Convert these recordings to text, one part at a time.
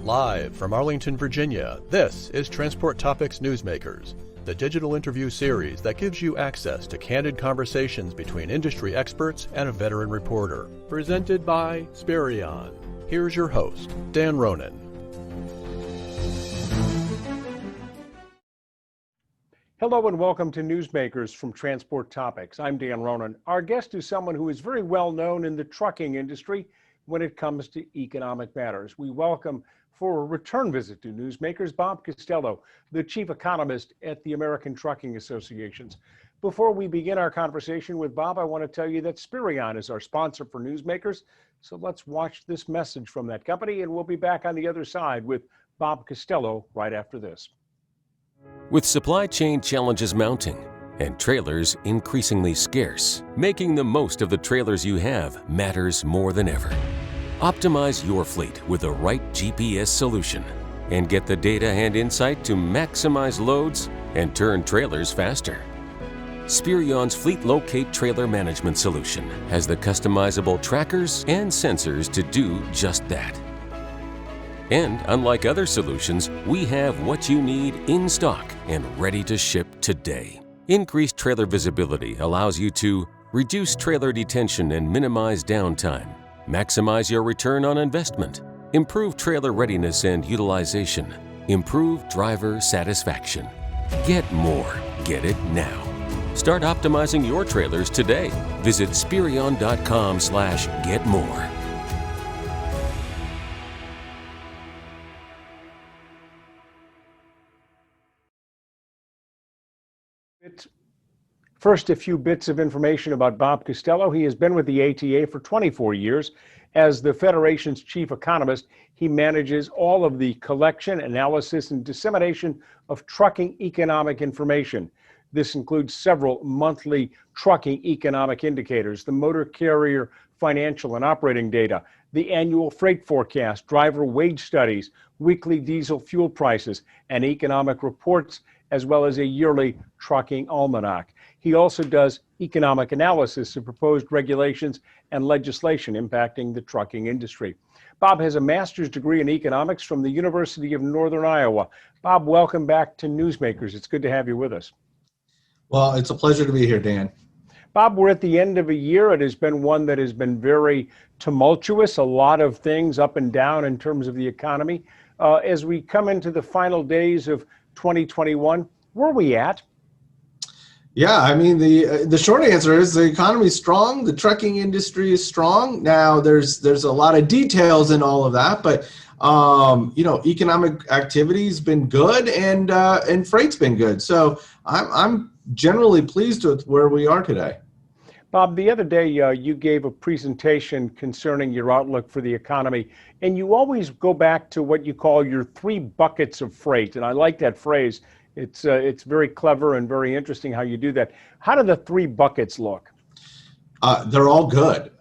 Live from Arlington, Virginia, this is Transport Topics Newsmakers, the digital interview series that gives you access to candid conversations between industry experts and a veteran reporter. Presented by Spirion. Here's your host, Dan Ronan. Hello and welcome to Newsmakers from Transport Topics. I'm Dan Ronan. Our guest is someone who is very well known in the trucking industry when it comes to economic matters. We welcome for a return visit to Newsmakers, Bob Costello, the chief economist at the American Trucking Associations. Before we begin our conversation with Bob, I want to tell you that Spirion is our sponsor for Newsmakers. So let's watch this message from that company, and we'll be back on the other side with Bob Costello right after this. With supply chain challenges mounting and trailers increasingly scarce, making the most of the trailers you have matters more than ever. Optimize your fleet with the right GPS solution and get the data and insight to maximize loads and turn trailers faster. Spirion's Fleet Locate Trailer Management Solution has the customizable trackers and sensors to do just that. And unlike other solutions, we have what you need in stock and ready to ship today. Increased trailer visibility allows you to reduce trailer detention and minimize downtime, maximize your return on investment, improve trailer readiness and utilization, improve driver satisfaction. Get more. Get it now. Start optimizing your trailers today. Visit Spirion.com/getmore. First, a few bits of information about Bob Costello. He has been with the ATA for 24 years. As the Federation's chief economist, he manages all of the collection, analysis, and dissemination of trucking economic information. This includes several monthly trucking economic indicators, the motor carrier financial and operating data, the annual freight forecast, driver wage studies, weekly diesel fuel prices, and economic reports, as well as a yearly trucking almanac. He also does economic analysis of proposed regulations and legislation impacting the trucking industry. Bob has a master's degree in economics from the University of Northern Iowa. Bob, welcome back to Newsmakers. It's good to have you with us. Well, it's a pleasure to be here, Dan. Bob, we're at the end of a year. It has been one that has been very tumultuous, a lot of things up and down in terms of the economy. As we come into the final days of 2021, where are we at? Yeah, I mean, the short answer is the economy is strong. The trucking industry is strong. Now, there's a lot of details in all of that, but economic activity's been good and freight's been good. So I'm generally pleased with where we are today. Bob, the other day you gave a presentation concerning your outlook for the economy, and you always go back to what you call your three buckets of freight, and I like that phrase. It's very clever and very interesting how you do that. How do the three buckets look? They're all good.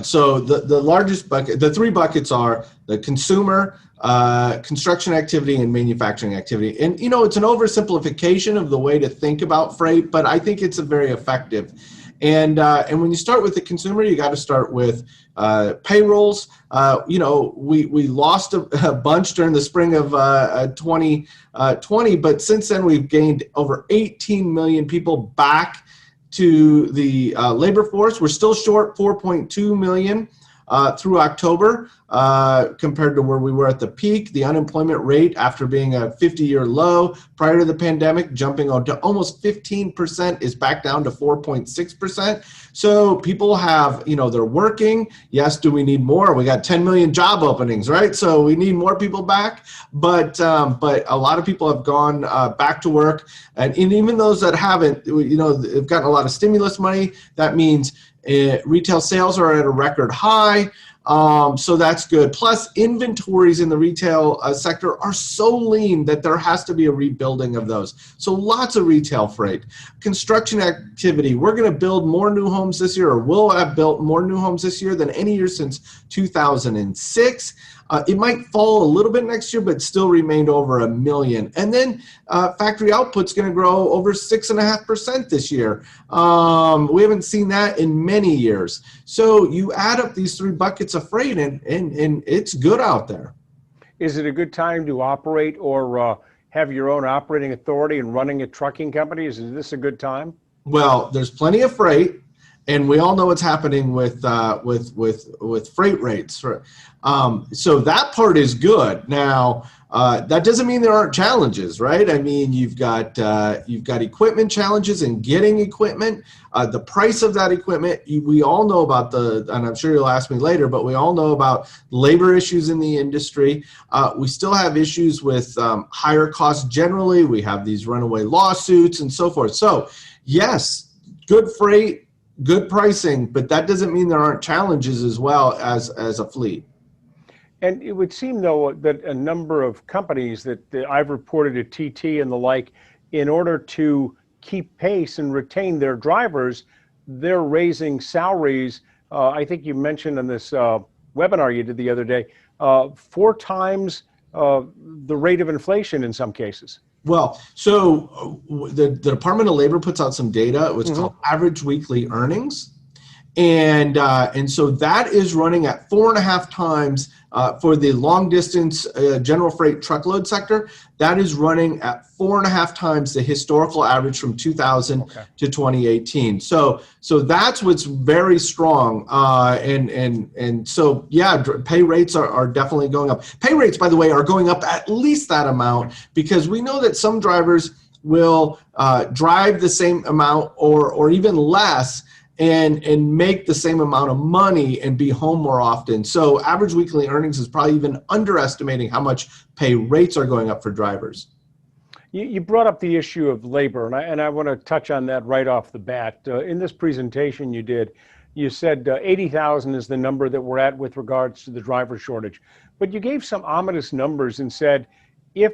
So the largest bucket, the three buckets are the consumer, construction activity, and manufacturing activity. And, it's an oversimplification of the way to think about freight, but I think it's very effective. And when you start with the consumer, you got to start with payrolls. We lost a bunch during the spring of 2020, but since then we've gained over 18 million people back to the labor force. We're still short 4.2 million through October compared to where we were at the peak. The unemployment rate, after being a 50-year low prior to the pandemic, jumping to almost 15%, is back down to 4.6%. So people have, they're working. Yes, do we need more? We got 10 million job openings, right? So we need more people back. But a lot of people have gone back to work. And even those that haven't, have gotten a lot of stimulus money. That means retail sales are at a record high. So that's good. Plus, inventories in the retail sector are so lean that there has to be a rebuilding of those. So lots of retail freight. Construction activity. We're going to build more new homes this year, or will have built more new homes this year than any year since 2006. It might fall a little bit next year, but still remained over 1 million. And then factory output's going to grow over 6.5% this year. We haven't seen that in many years. So you add up these three buckets of freight, and it's good out there. Is it a good time to operate or have your own operating authority and running a trucking company? Is this a good time? Well, there's plenty of freight, and we all know what's happening with freight rates. So that part is good. Now, that doesn't mean there aren't challenges, right? I mean, you've got equipment challenges in getting equipment. The price of that equipment, we all know about and I'm sure you'll ask me later, but we all know about labor issues in the industry. We still have issues with higher costs generally. We have these runaway lawsuits and so forth. So yes, good freight, good pricing, but that doesn't mean there aren't challenges as well as a fleet. And it would seem, though, that a number of companies that I've reported at TT and the like, in order to keep pace and retain their drivers, they're raising salaries. I think you mentioned in this webinar you did the other day, 4 times the rate of inflation in some cases. Well, so the Department of Labor puts out some data. It was called average weekly earnings. And so that is running at 4.5 times for the long distance general freight truckload sector. That is running at 4.5 times the historical average from 2000 to 2018. So that's what's very strong. And so, yeah, pay rates are definitely going up. Pay rates, by the way, are going up at least that amount, because we know that some drivers will drive the same amount or even less and make the same amount of money and be home more often. So average weekly earnings is probably even underestimating how much pay rates are going up for drivers. You brought up the issue of labor, and I want to touch on that right off the bat. In this presentation you did, you said 80,000 is the number that we're at with regards to the driver shortage. But you gave some ominous numbers and said, if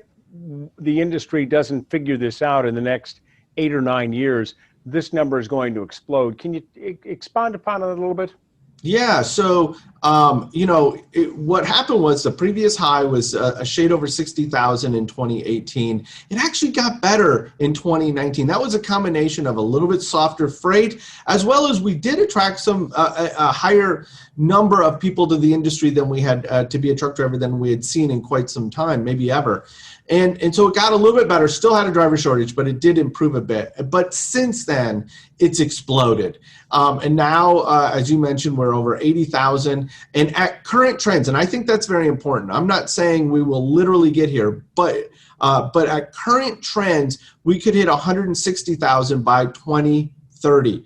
the industry doesn't figure this out in the next 8 or 9 years, this number is going to explode. Can you expound upon it a little bit? Yeah, so, what happened was the previous high was a shade over 60,000 in 2018. It actually got better in 2019. That was a combination of a little bit softer freight, as well as we did attract a higher number of people to the industry than we had to be a truck driver than we had seen in quite some time, maybe ever. And so it got a little bit better, still had a driver shortage, but it did improve a bit. But since then, it's exploded. And now, as you mentioned, we're over 80,000. And at current trends, and I think that's very important. I'm not saying we will literally get here, but at current trends, we could hit 160,000 by 2030.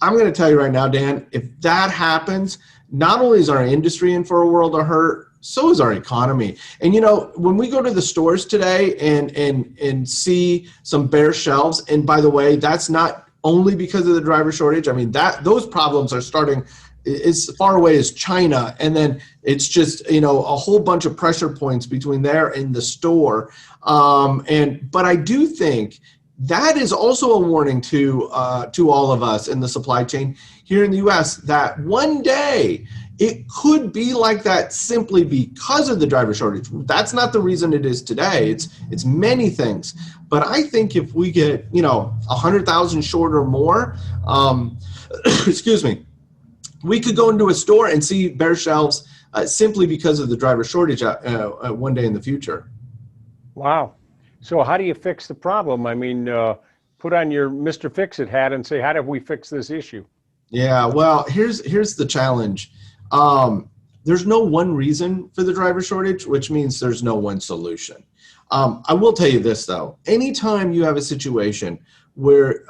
I'm going to tell you right now, Dan, if that happens, not only is our industry in for a world of hurt, so is our economy. And when we go to the stores today and see some bare shelves, and by the way, that's not only because of the driver shortage. I mean, those problems are starting as far away as China, and then it's just a whole bunch of pressure points between there and the store. But I do think that is also a warning to all of us in the supply chain here in the U.S. that one day it could be like that simply because of the driver shortage. That's not the reason it is today. It's many things. But I think if we get 100,000 short or more, excuse me, we could go into a store and see bare shelves simply because of the driver shortage one day in the future. Wow. So how do you fix the problem? I mean, put on your Mr. Fix-It hat and say, how do we fix this issue? Yeah, well, here's the challenge. There's no one reason for the driver shortage, which means there's no one solution. I will tell you this, though. Anytime you have a situation where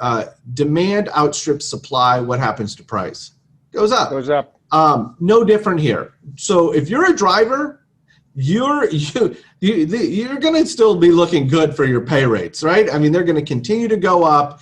demand outstrips supply, what happens to price? Goes up. Goes up. No different here. So if you're a driver, you're going to still be looking good for your pay rates, right? I mean, they're going to continue to go up.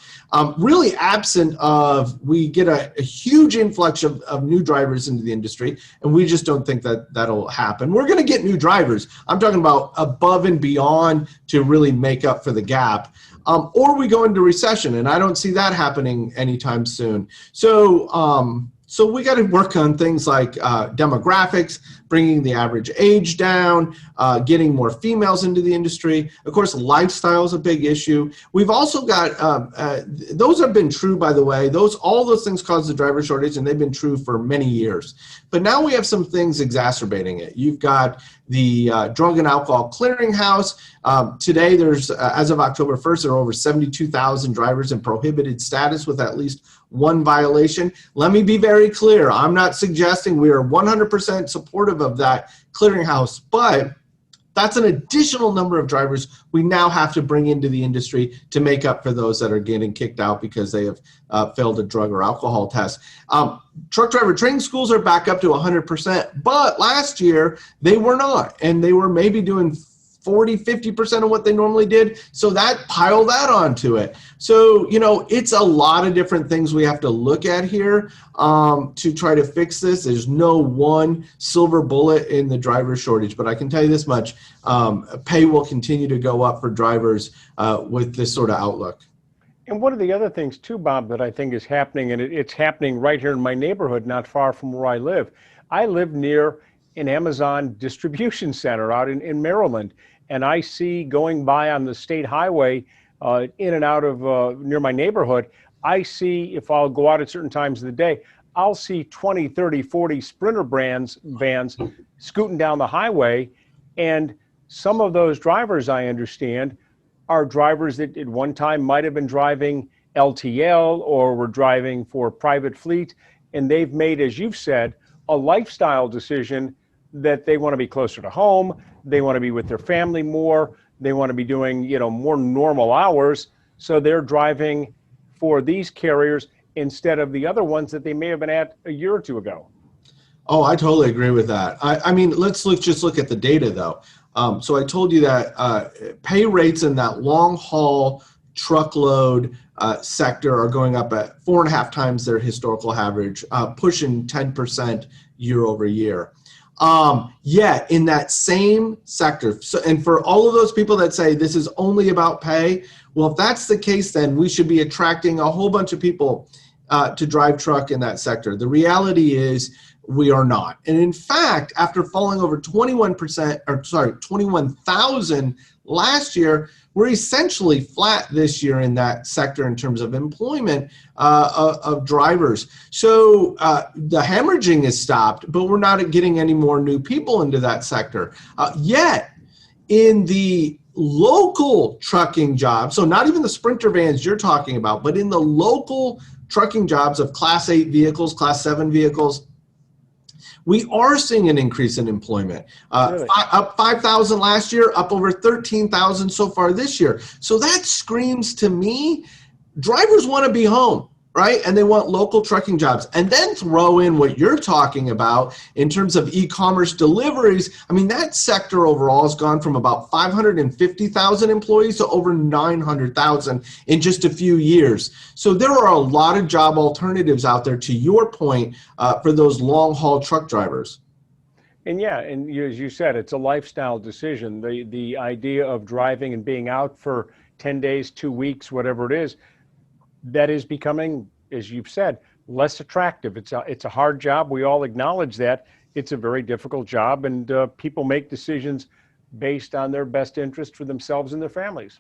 Really absent of we get a huge influx of new drivers into the industry, and we just don't think that that'll happen. We're going to get new drivers. I'm talking about above and beyond to really make up for the gap. Or we go into recession, and I don't see that happening anytime soon. So we got to work on things like demographics, bringing the average age down, getting more females into the industry. Of course, lifestyle is a big issue. We've also got, those have been true, by the way. All those things cause the driver shortage, and they've been true for many years. But now we have some things exacerbating it. You've got the Drug and Alcohol Clearinghouse. Today, there's, as of October 1st, there are over 72,000 drivers in prohibited status with at least one violation. Let me be very clear. I'm not suggesting we are 100% supportive of that clearinghouse, but that's an additional number of drivers we now have to bring into the industry to make up for those that are getting kicked out because they have failed a drug or alcohol test. Truck driver training schools are back up to 100%, but last year they were not, and they were maybe doing 40-50% of what they normally did. So that piled that onto it. So, it's a lot of different things we have to look at here to try to fix this. There's no one silver bullet in the driver shortage, but I can tell you this much, pay will continue to go up for drivers with this sort of outlook. And one of the other things too, Bob, that I think is happening, and it's happening right here in my neighborhood, not far from where I live. I live near an Amazon distribution center out in Maryland. And I see going by on the state highway in and out of near my neighborhood, I see, if I'll go out at certain times of the day, I'll see 20, 30, 40 Sprinter vans scooting down the highway. And some of those drivers, I understand, are drivers that at one time might have been driving LTL or were driving for private fleet. And they've made, as you've said, a lifestyle decision that they want to be closer to home. They want to be with their family more. They want to be doing, more normal hours. So they're driving for these carriers instead of the other ones that they may have been at a year or two ago. Oh, I totally agree with that. I mean, let's just look at the data though. So I told you that pay rates in that long haul truckload sector are going up at 4.5 times their historical average, pushing 10% year over year. Yet in that same sector, and for all of those people that say this is only about pay, well, if that's the case, then we should be attracting a whole bunch of people to drive truck in that sector. The reality is we are not. And in fact, after falling over 21,000 last year, we're essentially flat this year in that sector in terms of employment of drivers. So the hemorrhaging is stopped, but we're not getting any more new people into that sector. Yet in the local trucking jobs, so not even the Sprinter vans you're talking about, but in the local trucking jobs of Class 8 vehicles, Class 7 vehicles, we are seeing an increase in employment. Really? Up 5,000 last year, up over 13,000 so far this year. So that screams to me, drivers want to be home, right? And they want local trucking jobs. And then throw in what you're talking about in terms of e-commerce deliveries. I mean, that sector overall has gone from about 550,000 employees to over 900,000 in just a few years. So there are a lot of job alternatives out there, to your point, for those long-haul truck drivers. And yeah, and as you said, it's a lifestyle decision. The idea of driving and being out for 10 days, 2 weeks, whatever it is, that is becoming, as you've said, less attractive. It's a hard job. We all acknowledge that. It's a very difficult job, and people make decisions based on their best interest for themselves and their families.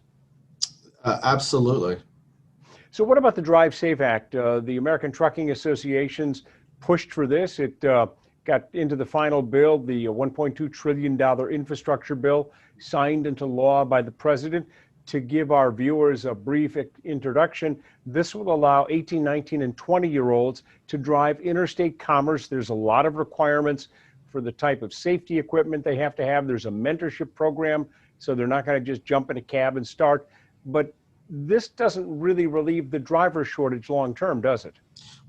Absolutely. So what about the Drive Safe Act? The American Trucking Associations pushed for this. It got into the final bill, the $1.2 trillion infrastructure bill signed into law by the president. To give our viewers a brief introduction, this will allow 18, 19, and 20-year-olds to drive interstate commerce. There's a lot of requirements for the type of safety equipment they have to have. There's a mentorship program, so they're not going to just jump in a cab and start. But this doesn't really relieve the driver shortage long term, does it?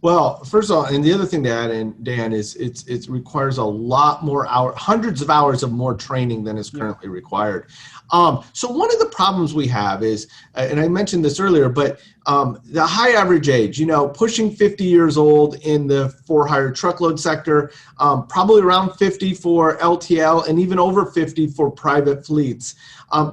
Well, first of all, and the other thing to add in, Dan, is it requires a lot more hours, hundreds of hours of more training than is currently required. So one of the problems we have is, and I mentioned this earlier, but the high average age, pushing 50 years old in the for-hire truckload sector, probably around 50 for LTL, and even over 50 for private fleets.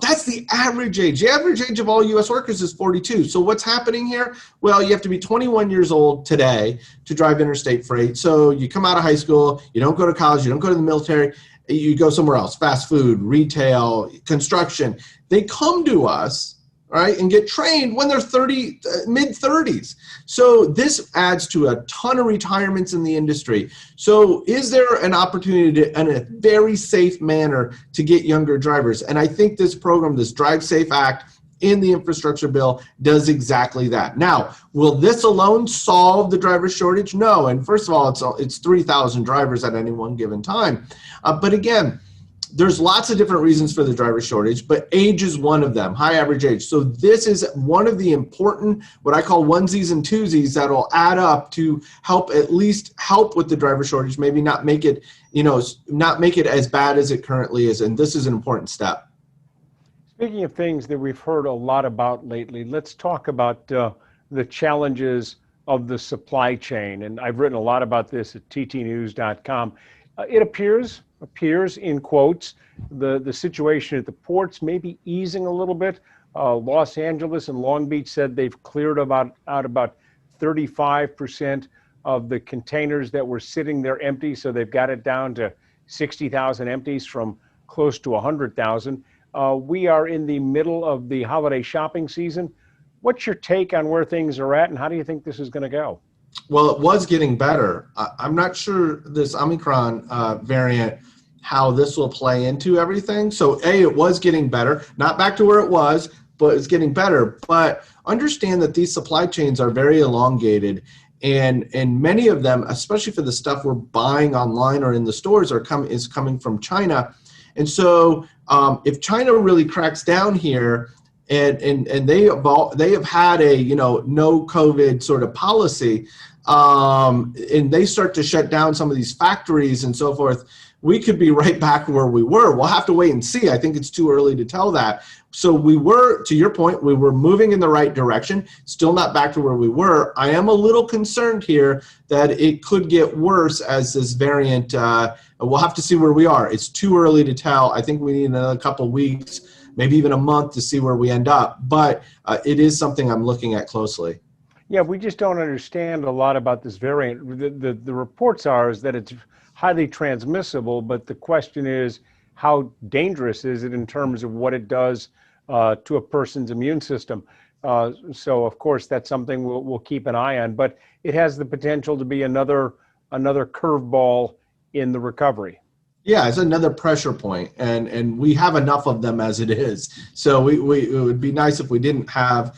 That's the average age. The average age of all U.S. workers is 42. So what's happening here? Well, you have to be 21 years old today to drive interstate freight. So you come out of high school, you don't go to college, you don't go to the military, you go somewhere else, fast food, retail, construction. They come to us, right, and get trained when they're mid-30s. So this adds to a ton of retirements in the industry. So is there an opportunity to, in a very safe manner, to get younger drivers? And I think this program, this Drive Safe Act in the infrastructure bill, does exactly that. Now, will this alone solve the driver shortage? No. And first of all, it's 3,000 drivers at any one given time. But again, there's lots of different reasons for the driver shortage, but age is one of them, high average age. So this is one of the important, what I call onesies and twosies, that'll add up to at least help with the driver shortage, maybe not make it, not make it as bad as it currently is. And this is an important step. Speaking of things that we've heard a lot about lately, let's talk about the challenges of the supply chain. And I've written a lot about this at ttnews.com. It appears in quotes, the situation at the ports may be easing a little bit. Los Angeles and Long Beach said they've cleared out about 35% of the containers that were sitting there empty. So they've got it down to 60,000 empties from close to 100,000. We are in the middle of the holiday shopping season. What's your take on where things are at, and how do you think this is going to go? Well, it was getting better. I'm not sure this Omicron variant, how this will play into everything. So it was getting better, not back to where it was, but it's getting better. But understand that these supply chains are very elongated, and many of them, especially for the stuff we're buying online or in the stores, is coming from China. And so if China really cracks down here, and they have had a no COVID sort of policy, and they start to shut down some of these factories and so forth, we could be right back where we were. We'll have to wait and see. I think it's too early to tell that. So we were, to your point, we were moving in the right direction, still not back to where we were. I am a little concerned here that it could get worse as this variant, we'll have to see where we are. It's too early to tell. I think we need another couple weeks, maybe even a month to see where we end up. But it is something I'm looking at closely. Yeah, we just don't understand a lot about this variant. The reports are is that it's highly transmissible, but the question is, how dangerous is it in terms of what it does to a person's immune system? So, of course, that's something we'll keep an eye on, but it has the potential to be another curveball in the recovery. Yeah, it's another pressure point, and we have enough of them as it is. So it would be nice if we didn't have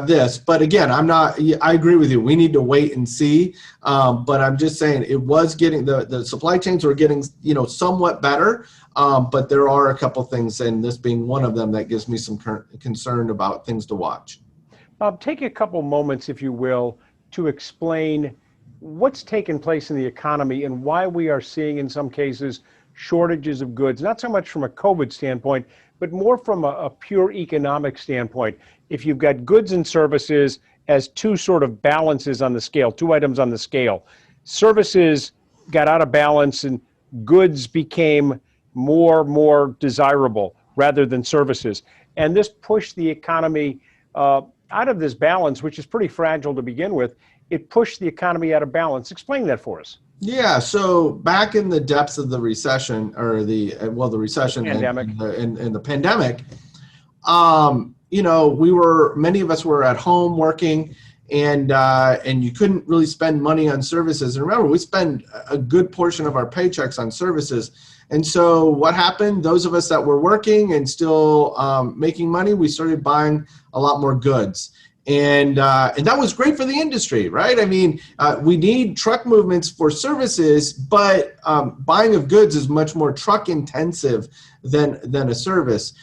this. But again, I agree with you. We need to wait and see. But I'm just saying it was getting, the supply chains were getting, somewhat better. But there are a couple things, and this being one of them, that gives me some concern about things to watch. Bob, take a couple moments, if you will, to explain what's taken place in the economy and why we are seeing, in some cases, shortages of goods, not so much from a COVID standpoint, but more from a pure economic standpoint. If you've got goods and services as two sort of balances on the scale, two items on the scale, services got out of balance and goods became more desirable rather than services. And this pushed the economy out of this balance, which is pretty fragile to begin with. It pushed the economy out of balance. Explain that for us. Yeah, so back in the depths of the recession, or the recession pandemic. and the pandemic, many of us were at home working, and you couldn't really spend money on services. And remember, we spend a good portion of our paychecks on services. And so what happened? Those of us that were working and still making money, we started buying a lot more goods. And that was great for the industry, right? I mean, we need truck movements for services, but buying of goods is much more truck intensive than a service.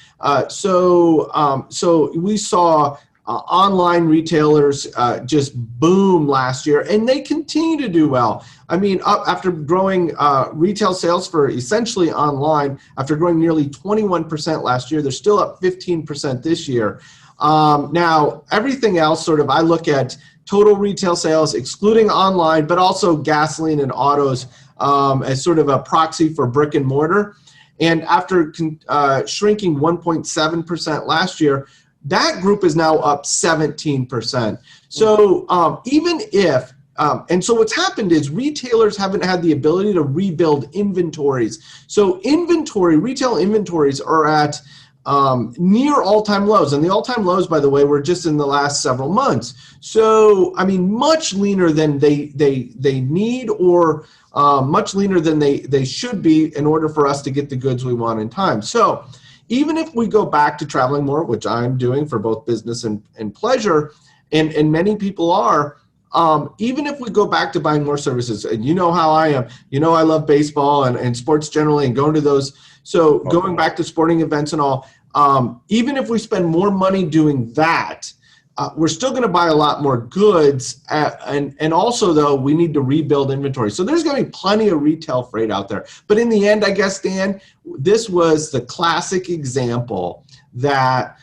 So we saw online retailers just boom last year, and they continue to do well. I mean, after growing retail sales for essentially online, after growing nearly 21% last year, they're still up 15% this year. Now, everything else, sort of, I look at total retail sales, excluding online, but also gasoline and autos as sort of a proxy for brick and mortar. And after shrinking 1.7% last year, that group is now up 17%. So even if And so what's happened is retailers haven't had the ability to rebuild inventories. So retail inventories are at near all-time lows. And the all-time lows, by the way, were just in the last several months. So, I mean, much leaner than they need, or much leaner than they should be in order for us to get the goods we want in time. So even if we go back to traveling more, which I'm doing for both business and pleasure, and many people are, even if we go back to buying more services, and you know how I am, I love baseball and sports generally and going to those. So going back to sporting events and all, even if we spend more money doing that, we're still going to buy a lot more goods. And also, though, we need to rebuild inventory. So there's going to be plenty of retail freight out there. But in the end, I guess, Dan, this was the classic example that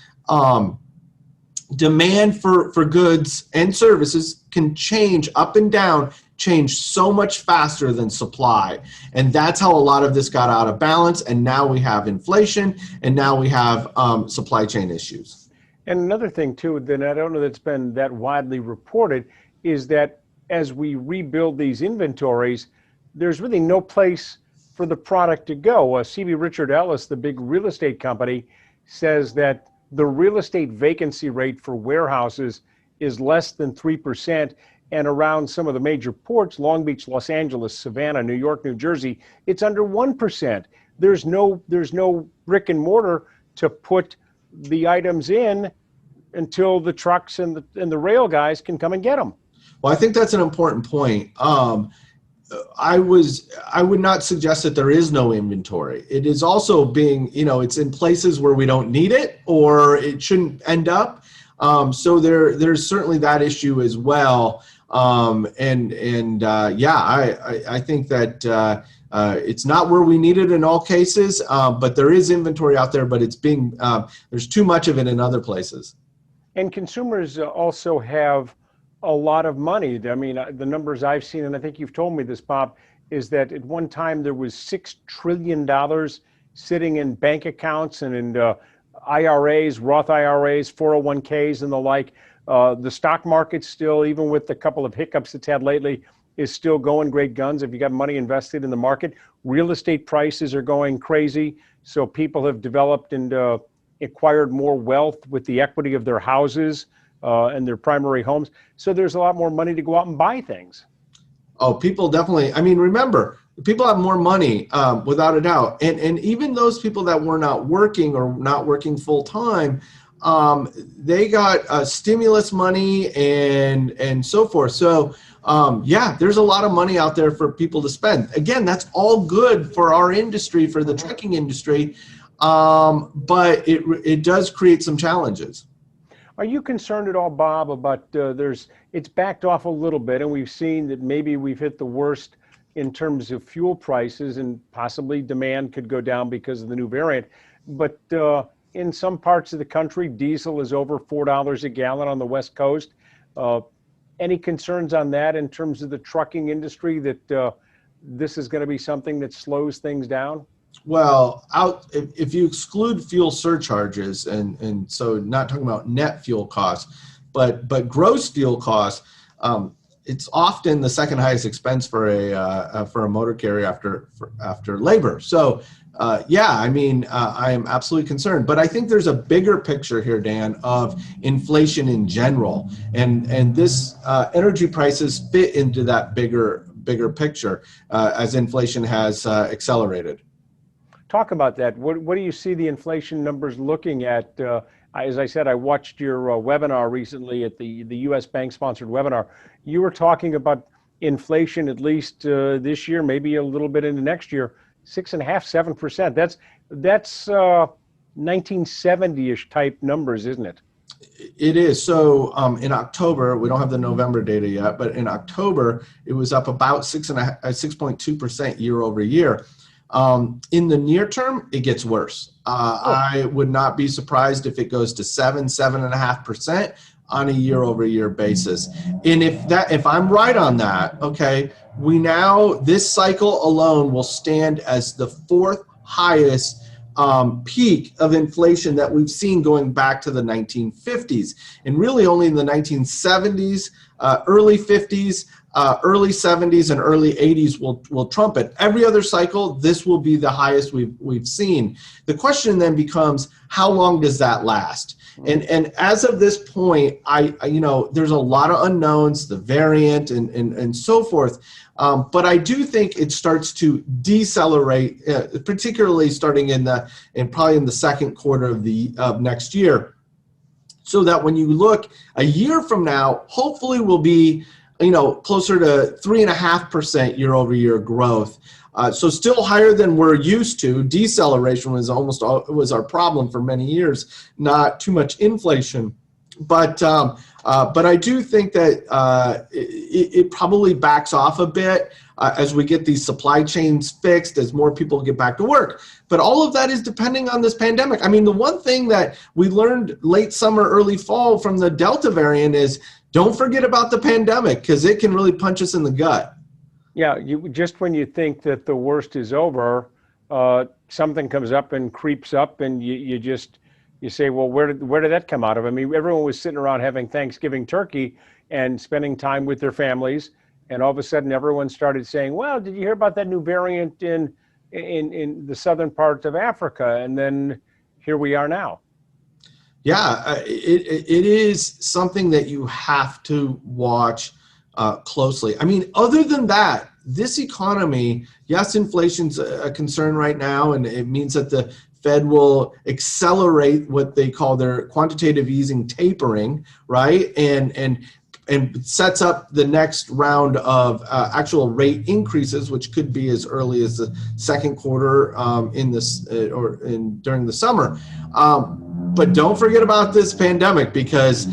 demand for goods and services can change up and down, change so much faster than supply. And that's how a lot of this got out of balance. And now we have inflation, and now we have supply chain issues. And another thing, too, that I don't know that's been that widely reported, is that as we rebuild these inventories, there's really no place for the product to go. CB Richard Ellis, the big real estate company, says that the real estate vacancy rate for warehouses is less than 3%. And around some of the major ports, Long Beach, Los Angeles, Savannah, New York, New Jersey, it's under 1%. There's no brick and mortar to put the items in until the trucks and the rail guys can come and get them. Well, I think that's an important point. I would not suggest that there is no inventory. It is also being, it's in places where we don't need it, or it shouldn't end up. So there's certainly that issue as well. I think that it's not where we need it in all cases, but there is inventory out there, but it's there's too much of it in other places. And consumers also have a lot of money. I mean, the numbers I've seen, and I think you've told me this, Bob, is that at one time there was $6 trillion sitting in bank accounts and in IRAs, Roth IRAs, 401ks, and the like. The stock market still, even with a couple of hiccups it's had lately, is still going great guns if you got money invested in the market. Real estate prices are going crazy, so people have developed and acquired more wealth with the equity of their houses and their primary homes. So there's a lot more money to go out and buy things. Oh, people definitely. I mean, remember, people have more money without a doubt. And even those people that were not working or not working full time, they got stimulus money and so forth. So there's a lot of money out there for people to spend. Again, that's all good for our industry, for the trucking industry, but it does create some challenges. Are you concerned at all, Bob, about it's backed off a little bit, and we've seen that maybe we've hit the worst in terms of fuel prices, and possibly demand could go down because of the new variant. But in some parts of the country, diesel is over $4 a gallon on the West Coast. Any concerns on that in terms of the trucking industry, that this is going to be something that slows things down? Well, if you exclude fuel surcharges, and so not talking about net fuel costs, but gross fuel costs, it's often the second highest expense for a motor carrier after labor. So I am absolutely concerned. But I think there's a bigger picture here, Dan, of inflation in general, and this energy prices fit into that bigger picture as inflation has accelerated. Talk about that. What do you see the inflation numbers looking at? As I said, I watched your webinar recently at the U.S. Bank sponsored webinar. You were talking about inflation, at least this year, maybe a little bit into next year, 6.5%, 7%. That's 1970-ish type numbers, isn't it? It is. So in October, we don't have the November data yet, but in October, it was up about 6.2% year over year. In the near term, it gets worse. I would not be surprised if it goes to 7.5% on a year over year basis. And if I'm right on that, okay, this cycle alone will stand as the fourth highest peak of inflation that we've seen going back to the 1950s. And really only in the 1970s, early 50s, early 70s and early 80s will trump it. Every other cycle, this will be the highest we've seen. The question then becomes, how long does that last? And as of this point, there's a lot of unknowns, the variant and so forth. But I do think it starts to decelerate, particularly starting probably in the second quarter of next year. So that when you look a year from now, hopefully we'll be closer to 3.5% year-over-year growth. So still higher than we're used to. Deceleration was our problem for many years, not too much inflation. But I do think that it probably backs off a bit as we get these supply chains fixed, as more people get back to work. But all of that is depending on this pandemic. I mean, the one thing that we learned late summer, early fall from the Delta variant is don't forget about the pandemic, because it can really punch us in the gut. Yeah, just when you think that the worst is over, something comes up and creeps up, and you say, well, where did that come out of? I mean, everyone was sitting around having Thanksgiving turkey and spending time with their families, and all of a sudden everyone started saying, well, did you hear about that new variant in the southern parts of Africa? And then here we are now. Yeah, it is something that you have to watch closely. I mean, other than that, this economy, yes, inflation's a concern right now, and it means that the Fed will accelerate what they call their quantitative easing tapering, right? And sets up the next round of actual rate increases, which could be as early as the second quarter during the summer. But don't forget about this pandemic, because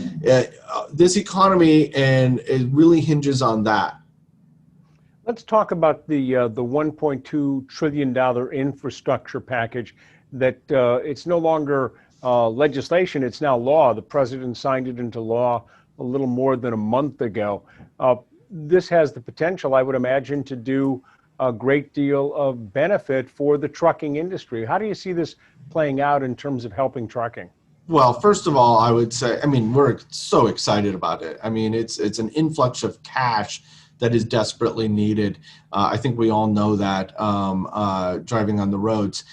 this economy and it really hinges on that. Let's talk about the $1.2 trillion infrastructure package. That it's no longer legislation; it's now law. The president signed it into law a little more than a month ago. This has the potential, I would imagine, to do a great deal of benefit for the trucking industry. How do you see this playing out in terms of helping trucking? Well, first of all, I would say, we're so excited about it. I mean, it's an influx of cash that is desperately needed. I think we all know that driving on the roads.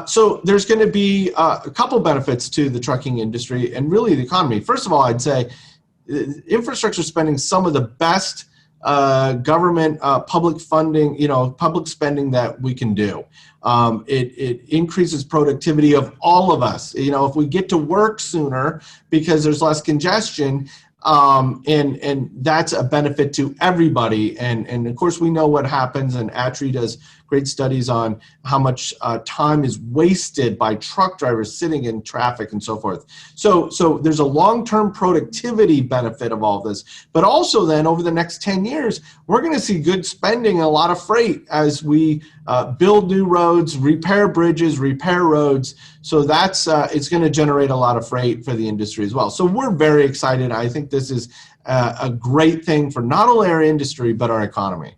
So there's going to be a couple benefits to the trucking industry and really the economy. First of all, I'd say infrastructure spending, some of the best government public funding, public spending that we can do. It increases productivity of all of us. If we get to work sooner because there's less congestion, and that's a benefit to everybody. And of course, we know what happens, and ATRI does great studies on how much time is wasted by truck drivers sitting in traffic and so forth. So there's a long-term productivity benefit of all this. But also then over the next 10 years, we're going to see good spending and a lot of freight as we build new roads, repair bridges, repair roads. So that's it's going to generate a lot of freight for the industry as well. So we're very excited. I think this is a great thing for not only our industry, but our economy.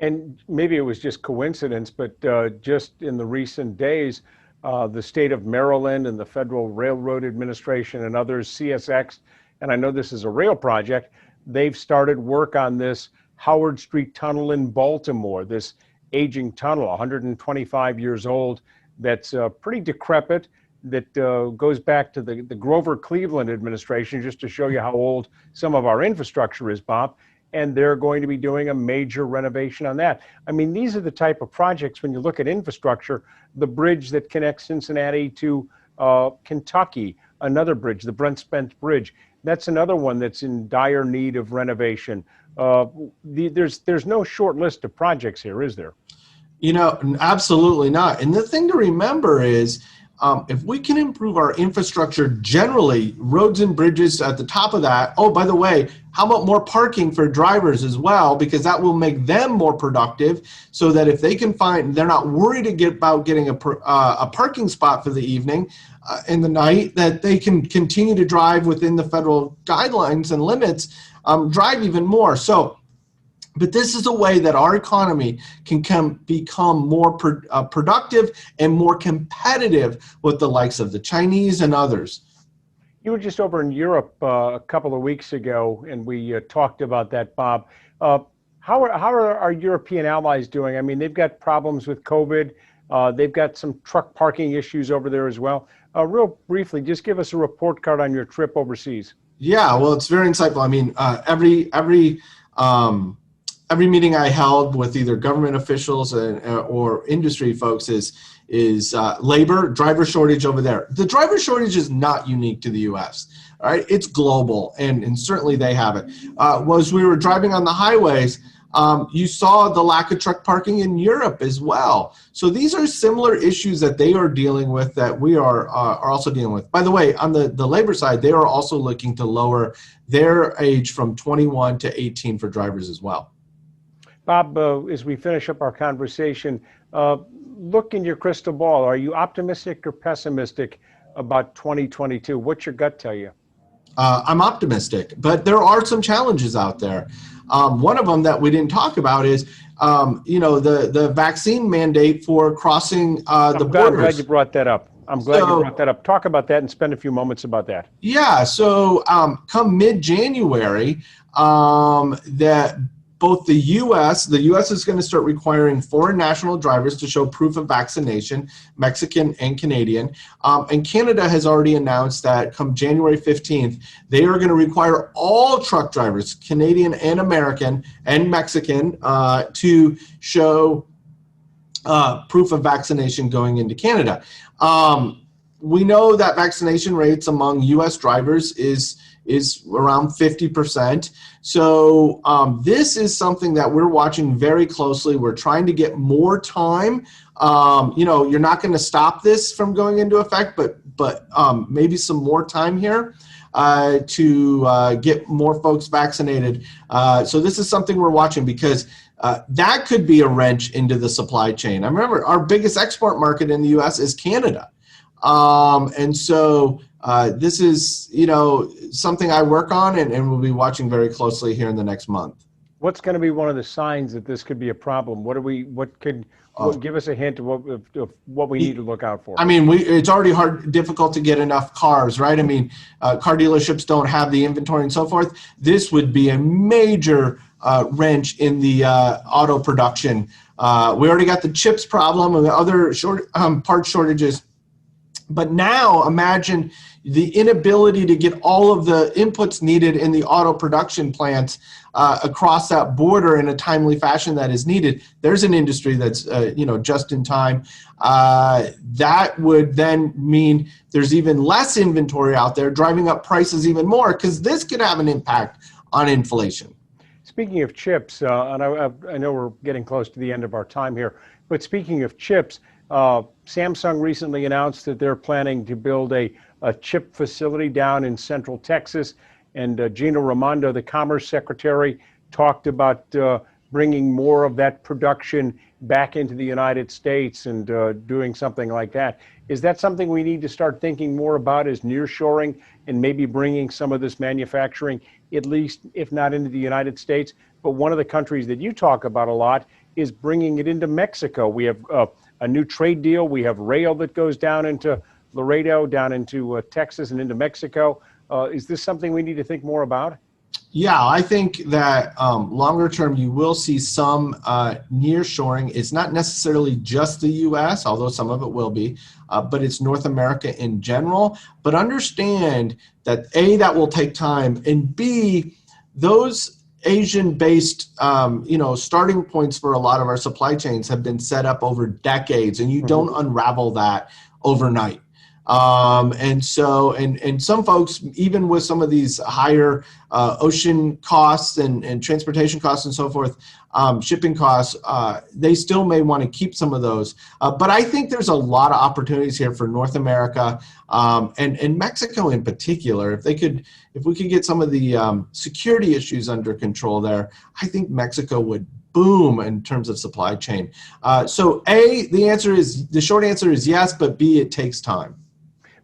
And maybe it was just coincidence, but just in the recent days, the state of Maryland and the Federal Railroad Administration and others, CSX, and I know this is a rail project, they've started work on this Howard Street Tunnel in Baltimore, this aging tunnel, 125 years old, that's pretty decrepit, that goes back to the Grover Cleveland administration, just to show you how old some of our infrastructure is, Bob. And they're going to be doing a major renovation on that. I mean, these are the type of projects, when you look at infrastructure, the bridge that connects Cincinnati to Kentucky, another bridge, the Brent Spence Bridge, that's another one that's in dire need of renovation. There's no short list of projects here, is there? Absolutely not. And the thing to remember is, if we can improve our infrastructure generally, roads and bridges at the top of that. Oh, by the way, how about more parking for drivers as well? Because that will make them more productive, so that if they can they're not worried about getting a parking spot for the evening in the night, that they can continue to drive within the federal guidelines and limits, drive even more. But this is a way that our economy can become more productive and more competitive with the likes of the Chinese and others. You were just over in Europe a couple of weeks ago, and we talked about that, Bob. How are our European allies doing? I mean, they've got problems with COVID. They've got some truck parking issues over there as well. Real briefly, just give us a report card on your trip overseas. Yeah, well, it's very insightful. I mean, every meeting I held with either government officials or industry folks is labor, driver shortage over there. The driver shortage is not unique to the U.S. All right, it's global, and certainly they have it. Was we were driving on the highways, you saw the lack of truck parking in Europe as well. So these are similar issues that they are dealing with that we are also dealing with. By the way, on the labor side, they are also looking to lower their age from 21 to 18 for drivers as well. Bob, as we finish up our conversation, look in your crystal ball. Are you optimistic or pessimistic about 2022? What's your gut tell you? I'm optimistic, but there are some challenges out there. One of them that we didn't talk about is, the vaccine mandate for crossing the borders. I'm glad you brought that up. You brought that up. Talk about that and spend a few moments about that. Yeah. So come mid-January, that both the U.S. is going to start requiring foreign national drivers to show proof of vaccination, Mexican and Canadian. And Canada has already announced that come January 15th, they are going to require all truck drivers, Canadian and American and Mexican, to show proof of vaccination going into Canada. We know that vaccination rates among U.S. drivers is around 50%. So this is something that we're watching very closely. We're trying to get more time. You're not going to stop this from going into effect, but maybe some more time here to get more folks vaccinated. So this is something we're watching because that could be a wrench into the supply chain. I remember our biggest export market in the U.S. is Canada. And so this is, something I work on and we'll be watching very closely here in the next month. What's going to be one of the signs that this could be a problem? Give us a hint of what we need to look out for? I mean, it's already difficult to get enough cars, right? I mean, car dealerships don't have the inventory and so forth. This would be a major wrench in the auto production. We already got the chips problem and the other part shortages. But now imagine the inability to get all of the inputs needed in the auto production plants across that border in a timely fashion that is needed. There's an industry that's, just in time. That would then mean there's even less inventory out there, driving up prices even more, because this could have an impact on inflation. Speaking of chips, and I know we're getting close to the end of our time here, but speaking of chips, Samsung recently announced that they're planning to build a chip facility down in Central Texas. And Gina Raimondo, the Commerce Secretary, talked about bringing more of that production back into the United States and doing something like that. Is that something we need to start thinking more about, is nearshoring and maybe bringing some of this manufacturing, at least if not into the United States? But one of the countries that you talk about a lot is bringing it into Mexico. We have a new trade deal. We have rail that goes down into Laredo, down into Texas and into Mexico. Is this something we need to think more about? Yeah, I think that longer term, you will see some nearshoring. It's not necessarily just the U.S., although some of it will be, but it's North America in general. But understand that A, that will take time, and B, those Asian-based, starting points for a lot of our supply chains have been set up over decades, and you don't unravel that overnight. And some folks, even with some of these higher ocean costs and transportation costs and so forth, shipping costs, they still may want to keep some of those. But I think there's a lot of opportunities here for North America and Mexico in particular. If we could get some of the security issues under control there, I think Mexico would boom in terms of supply chain. So A, the short answer is yes, but B, it takes time.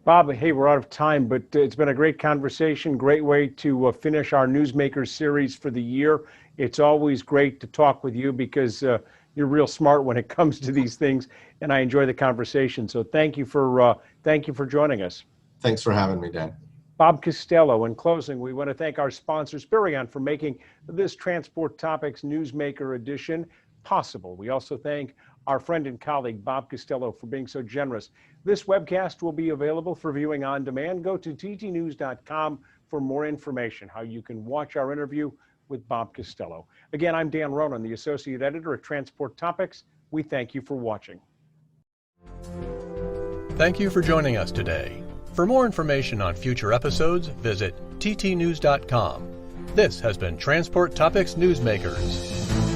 Bob, hey, we're out of time, but it's been a great conversation, great way to finish our Newsmakers series for the year. It's always great to talk with you because you're real smart when it comes to these things, and I enjoy the conversation. So thank you for joining us. Thanks for having me, Dan. Bob Costello. In closing, we want to thank our sponsor, Spirion, for making this Transport Topics Newsmaker edition possible. We also thank our friend and colleague, Bob Costello, for being so generous. This webcast will be available for viewing on demand. Go to ttnews.com for more information, how you can watch our interview with Bob Costello. Again, I'm Dan Ronan, the Associate Editor at Transport Topics. We thank you for watching. Thank you for joining us today. For more information on future episodes, visit ttnews.com. This has been Transport Topics Newsmakers.